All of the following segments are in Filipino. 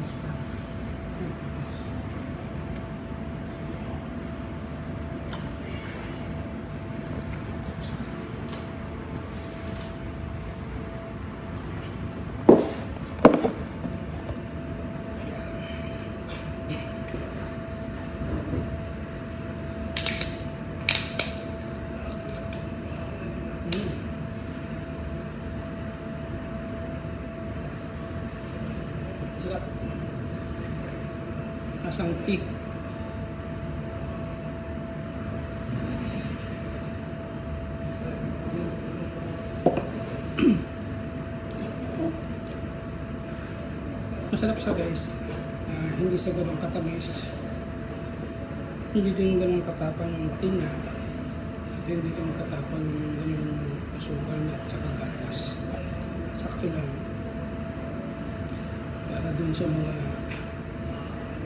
Basta. Sarap. Asang tea. Masarap siya guys. Hindi siya ganun katamis. Hindi din ganun katapang ng tinga. At hindi din katapang ganun asukal at saka gatas. Sakto lang. Para dun sa mga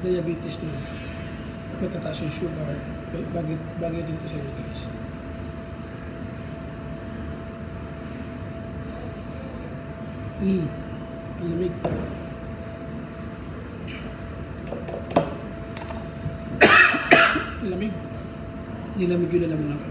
diabetes na matataas yung sugar, bagay dito sa inyo guys. Ang lamig. Lamig. Nilamig yung lalaman ako.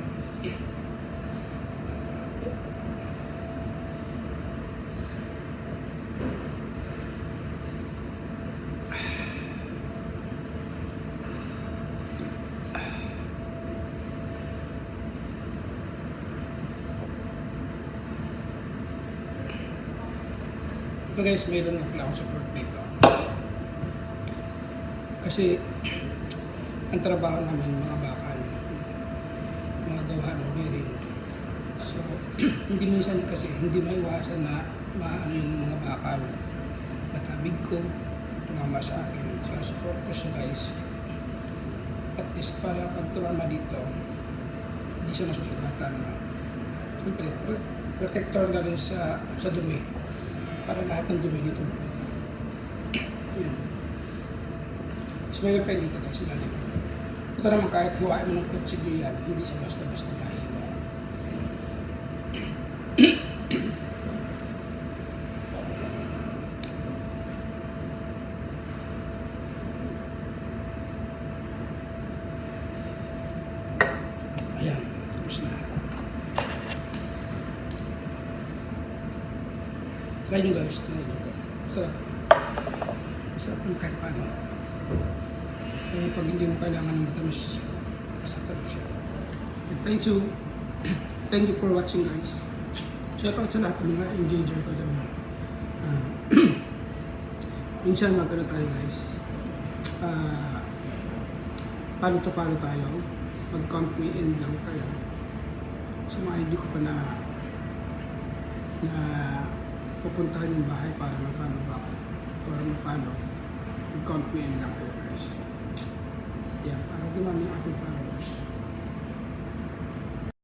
Ito guys, mayroon na pala akong support dito. Kasi ang trabaho namin mga bakal, mga gawa ng bearing. So, hindi minsan kasi hindi maiwasan na maano yung mga bakal. Matabig ko, tumama sa akin. So, support ko siya guys. At least para pag tumama dito, hindi siya masusugatan. Siyempre, protector na rin sa dumi. Para lahat ng dumi dito. Yan. So, may pwede dito guys, sila dito. Ito naman kahit buhain mo ng kutsilyo yan, hindi siya basta-basta mahiwa. Ayan, tapos na. Try nyo guys, try nyo. Masarap. Masarap yung kahit paano. Kaya pag hindi mo kailangan ng matamis, masarap siya. And thank you for watching guys. Shout out sa lahat ng mga engager ko dyan. Minsan magkano tayo guys. Follow to follow tayo. Mag-count me in lang kayo. Sa mga hindi ko pa na pupuntahan yung bahay para mag-follow back or mag-follow. Mag-count me in lang kayo guys. Yan, para dumami ang ating followers.